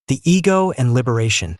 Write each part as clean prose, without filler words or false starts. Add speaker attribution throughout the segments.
Speaker 1: The ego and liberation.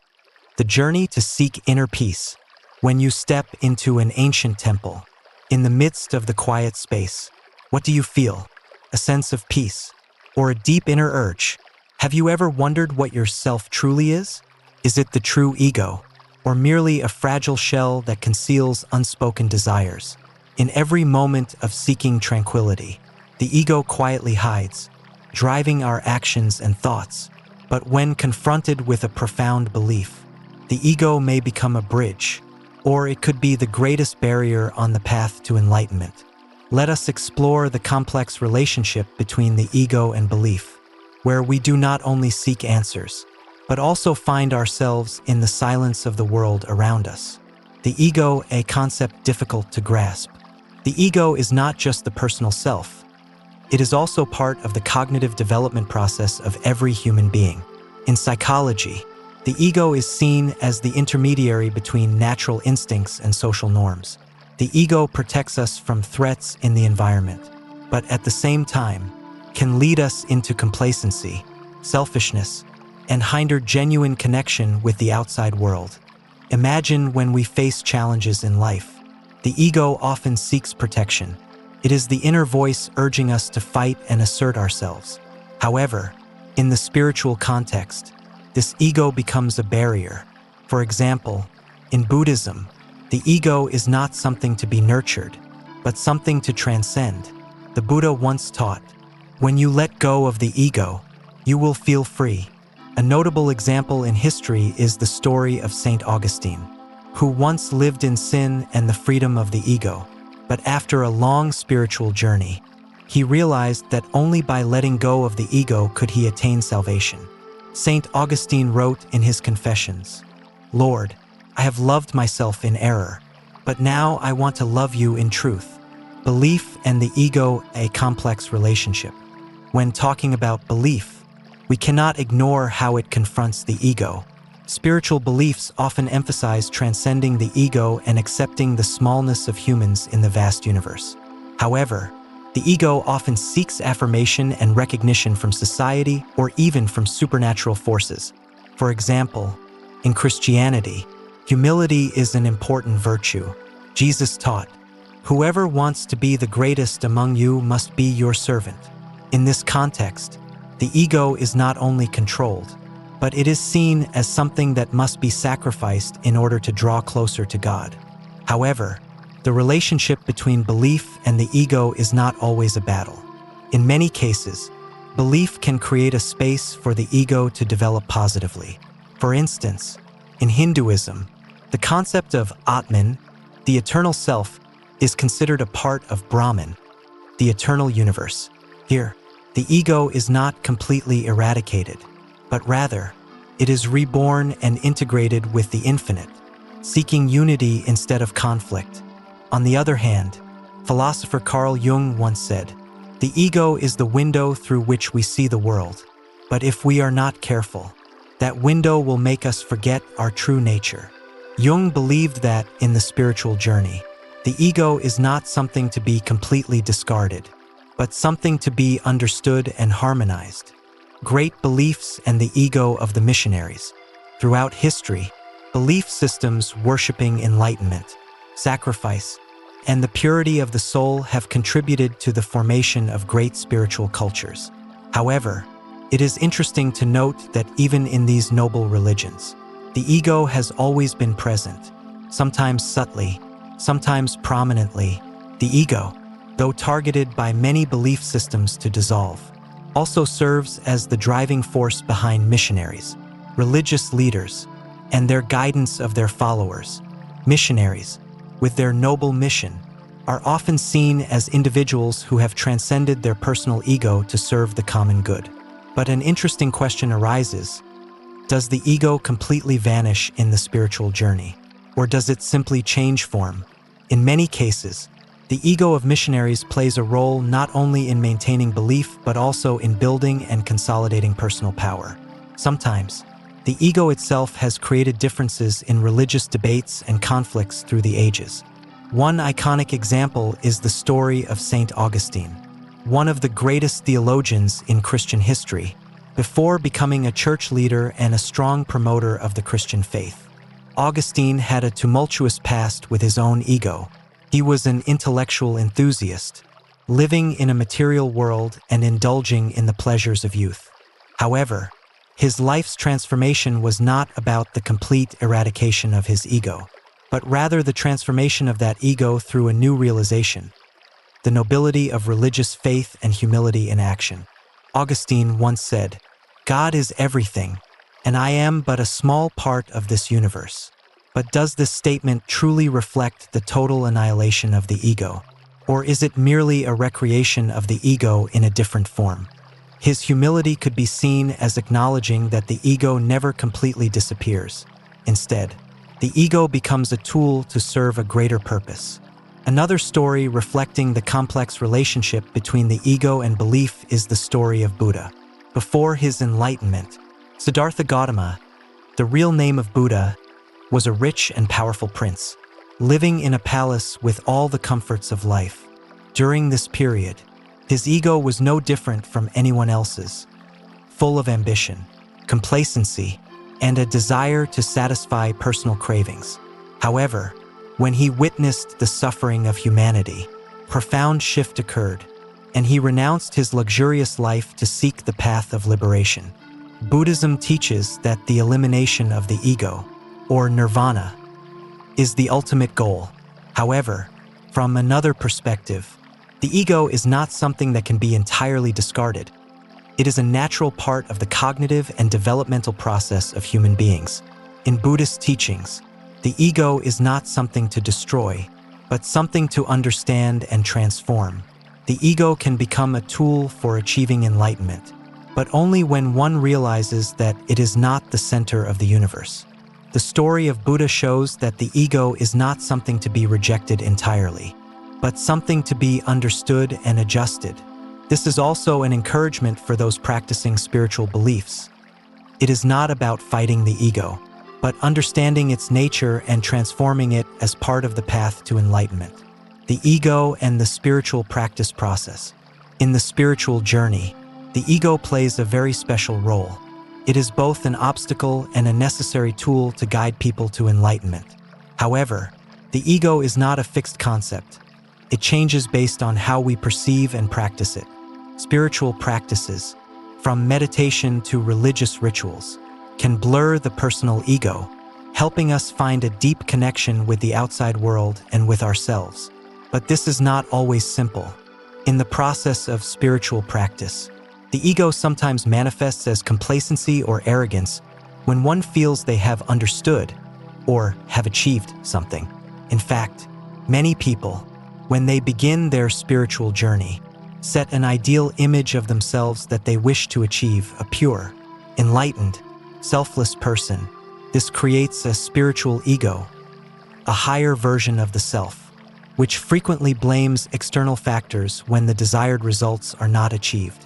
Speaker 1: The journey to seek inner peace. When you step into an ancient temple, in the midst of the quiet space, what do you feel? A sense of peace? Or a deep inner urge? Have you ever wondered what your self truly is? Is it the true ego, or merely a fragile shell that conceals unspoken desires? In every moment of seeking tranquility, the ego quietly hides, driving our actions and thoughts. But when confronted with a profound belief, the ego may become a bridge, or it could be the greatest barrier on the path to enlightenment. Let us explore the complex relationship between the ego and belief, where we do not only seek answers, but also find ourselves in the silence of the world around us. The ego, a concept difficult to grasp. The ego is not just the personal self. It is also part of the cognitive development process of every human being. In psychology, the ego is seen as the intermediary between natural instincts and social norms. The ego protects us from threats in the environment, but at the same time, can lead us into complacency, selfishness, and hinder genuine connection with the outside world. Imagine when we face challenges in life. The ego often seeks protection. It is the inner voice urging us to fight and assert ourselves. However, in the spiritual context, this ego becomes a barrier. For example, in Buddhism, the ego is not something to be nurtured, but something to transcend. The Buddha once taught, "When you let go of the ego, you will feel free." A notable example in history is the story of Saint Augustine, who once lived in sin and the freedom of the ego. But after a long spiritual journey, he realized that only by letting go of the ego could he attain salvation. Saint Augustine wrote in his Confessions, "Lord, I have loved myself in error, but now I want to love you in truth." Belief and the ego, a complex relationship. When talking about belief, we cannot ignore how it confronts the ego. Spiritual beliefs often emphasize transcending the ego and accepting the smallness of humans in the vast universe. However, the ego often seeks affirmation and recognition from society or even from supernatural forces. For example, in Christianity, humility is an important virtue. Jesus taught, "Whoever wants to be the greatest among you must be your servant." In this context, the ego is not only controlled, but it is seen as something that must be sacrificed in order to draw closer to God. However, the relationship between belief and the ego is not always a battle. In many cases, belief can create a space for the ego to develop positively. For instance, in Hinduism, the concept of Atman, the eternal self, is considered a part of Brahman, the eternal universe. Here, the ego is not completely eradicated, but rather, it is reborn and integrated with the infinite, seeking unity instead of conflict. On the other hand, philosopher Carl Jung once said, "The ego is the window through which we see the world, but if we are not careful, that window will make us forget our true nature." Jung believed that, in the spiritual journey, the ego is not something to be completely discarded, but something to be understood and harmonized. Great beliefs and the ego of the missionaries. Throughout history, belief systems worshiping enlightenment, sacrifice, and the purity of the soul have contributed to the formation of great spiritual cultures. However, it is interesting to note that even in these noble religions, the ego has always been present, sometimes subtly, sometimes prominently. The ego, though targeted by many belief systems to dissolve, also serves as the driving force behind missionaries, religious leaders, and their guidance of their followers. Missionaries, with their noble mission, are often seen as individuals who have transcended their personal ego to serve the common good. But an interesting question arises: does the ego completely vanish in the spiritual journey, or does it simply change form? In many cases, the ego of missionaries plays a role not only in maintaining belief but also in building and consolidating personal power. Sometimes, the ego itself has created differences in religious debates and conflicts through the ages. One iconic example is the story of Saint Augustine, one of the greatest theologians in Christian history. before becoming a church leader and a strong promoter of the Christian faith. Augustine had a tumultuous past with his own ego. He was an intellectual enthusiast, living in a material world and indulging in the pleasures of youth. However, his life's transformation was not about the complete eradication of his ego, but rather the transformation of that ego through a new realization, the nobility of religious faith and humility in action. Augustine once said, "God is everything, and I am but a small part of this universe." But does this statement truly reflect the total annihilation of the ego, or is it merely a recreation of the ego in a different form? His humility could be seen as acknowledging that the ego never completely disappears. Instead, the ego becomes a tool to serve a greater purpose. Another story reflecting the complex relationship between the ego and belief is the story of Buddha. Before his enlightenment, Siddhartha Gautama, the real name of Buddha, was a rich and powerful prince, living in a palace with all the comforts of life. During this period, his ego was no different from anyone else's, full of ambition, complacency, and a desire to satisfy personal cravings. However, when he witnessed the suffering of humanity, a profound shift occurred, and he renounced his luxurious life to seek the path of liberation. Buddhism teaches that the elimination of the ego, or nirvana, is the ultimate goal. However, from another perspective, the ego is not something that can be entirely discarded. It is a natural part of the cognitive and developmental process of human beings. In Buddhist teachings, the ego is not something to destroy, but something to understand and transform. The ego can become a tool for achieving enlightenment, but only when one realizes that it is not the center of the universe. The story of Buddha shows that the ego is not something to be rejected entirely, but something to be understood and adjusted. This is also an encouragement for those practicing spiritual beliefs. It is not about fighting the ego, but understanding its nature and transforming it as part of the path to enlightenment. The ego and the spiritual practice process. In the spiritual journey, the ego plays a very special role. It is both an obstacle and a necessary tool to guide people to enlightenment. However, the ego is not a fixed concept. It changes based on how we perceive and practice it. Spiritual practices, from meditation to religious rituals, can blur the personal ego, helping us find a deep connection with the outside world and with ourselves. But this is not always simple. In the process of spiritual practice, the ego sometimes manifests as complacency or arrogance when one feels they have understood or have achieved something. In fact, many people, when they begin their spiritual journey, set an ideal image of themselves that they wish to achieve, a pure, enlightened, selfless person. This creates a spiritual ego, a higher version of the self, which frequently blames external factors when the desired results are not achieved.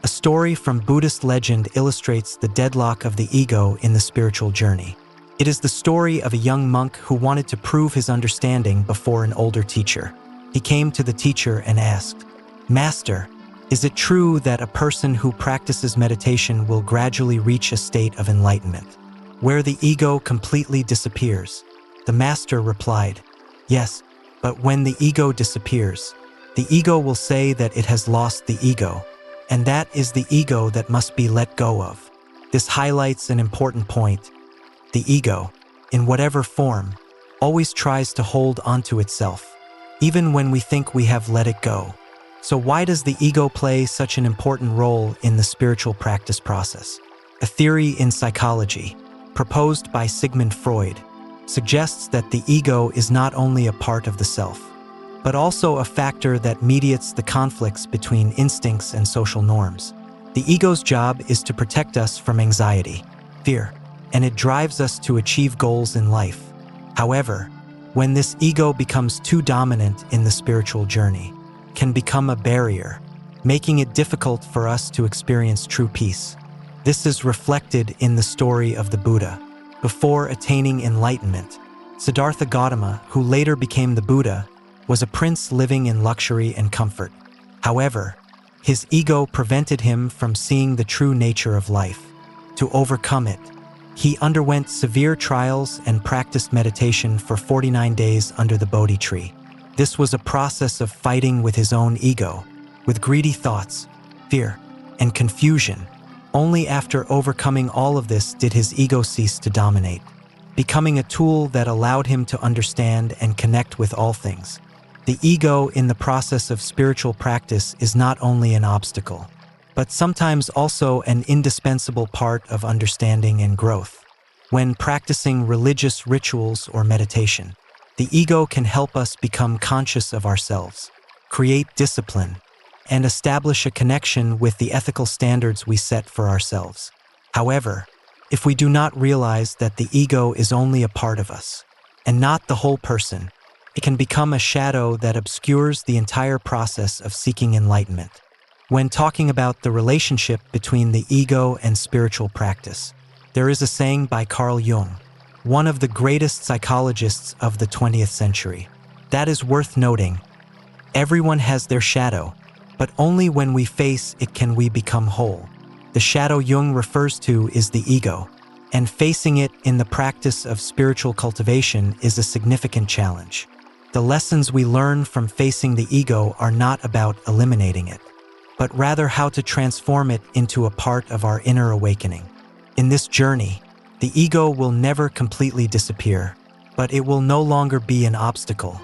Speaker 1: A story from Buddhist legend illustrates the deadlock of the ego in the spiritual journey. It is the story of a young monk who wanted to prove his understanding before an older teacher. He came to the teacher and asked, "Master, is it true that a person who practices meditation will gradually reach a state of enlightenment, where the ego completely disappears?" The master replied, "Yes, but when the ego disappears, the ego will say that it has lost the ego, and that is the ego that must be let go of." This highlights an important point. The ego, in whatever form, always tries to hold onto itself, even when we think we have let it go. So why does the ego play such an important role in the spiritual practice process? A theory in psychology, proposed by Sigmund Freud, suggests that the ego is not only a part of the self, but also a factor that mediates the conflicts between instincts and social norms. The ego's job is to protect us from anxiety, fear, and it drives us to achieve goals in life. However, when this ego becomes too dominant in the spiritual journey, it can become a barrier, making it difficult for us to experience true peace. This is reflected in the story of the Buddha. Before attaining enlightenment, Siddhartha Gautama, who later became the Buddha, was a prince living in luxury and comfort. However, His ego prevented him from seeing the true nature of life. To overcome it, he underwent severe trials and practiced meditation for 49 days under the Bodhi tree. This was a process of fighting with his own ego, with greedy thoughts, fear, and confusion. Only after overcoming all of this did his ego cease to dominate, becoming a tool that allowed him to understand and connect with all things. The ego in the process of spiritual practice is not only an obstacle, but sometimes also an indispensable part of understanding and growth. When practicing religious rituals or meditation, the ego can help us become conscious of ourselves, create discipline, and establish a connection with the ethical standards we set for ourselves. However, if we do not realize that the ego is only a part of us, and not the whole person, it can become a shadow that obscures the entire process of seeking enlightenment. When talking about the relationship between the ego and spiritual practice, there is a saying by Carl Jung, one of the greatest psychologists of the 20th century, that is worth noting. Everyone has their shadow, but only when we face it can we become whole. The shadow Jung refers to is the ego, and facing it in the practice of spiritual cultivation is a significant challenge. The lessons we learn from facing the ego are not about eliminating it, but rather how to transform it into a part of our inner awakening. In this journey, the ego will never completely disappear, but it will no longer be an obstacle.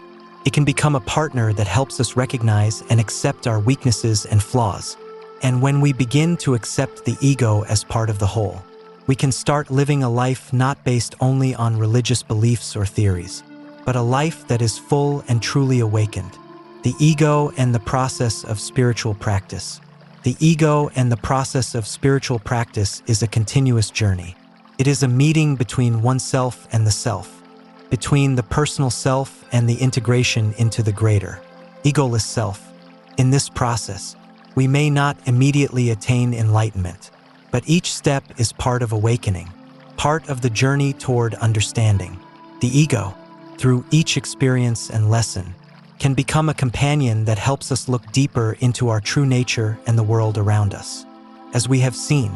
Speaker 1: It can become a partner that helps us recognize and accept our weaknesses and flaws. And when we begin to accept the ego as part of the whole, we can start living a life not based only on religious beliefs or theories, but a life that is full and truly awakened. The ego and the process of spiritual practice. The ego and the process of spiritual practice is a continuous journey. It is a meeting between oneself and the self, between the personal self and the integration into the greater, egoless self. In this process, we may not immediately attain enlightenment, but each step is part of awakening, part of the journey toward understanding. The ego, through each experience and lesson, can become a companion that helps us look deeper into our true nature and the world around us. As we have seen,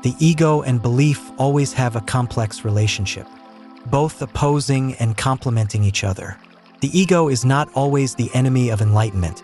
Speaker 1: the ego and belief always have a complex relationship, both opposing and complementing each other. The ego is not always the enemy of enlightenment.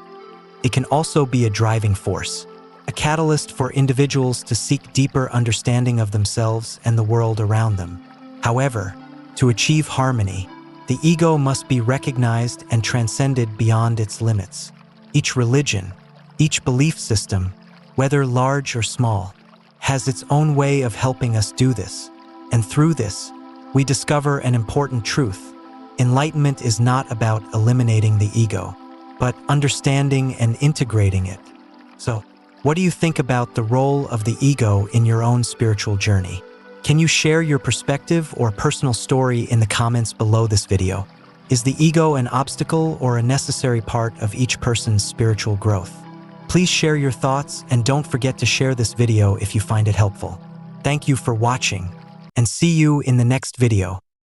Speaker 1: It can also be a driving force, a catalyst for individuals to seek deeper understanding of themselves and the world around them. However, to achieve harmony, the ego must be recognized and transcended beyond its limits. Each religion, each belief system, whether large or small, has its own way of helping us do this. And through this, we discover an important truth. Enlightenment is not about eliminating the ego, but understanding and integrating it. So, what do you think about the role of the ego in your own spiritual journey? Can you share your perspective or personal story in the comments below this video? Is the ego an obstacle or a necessary part of each person's spiritual growth? Please share your thoughts and don't forget to share this video if you find it helpful. Thank you for watching, and see you in the next video.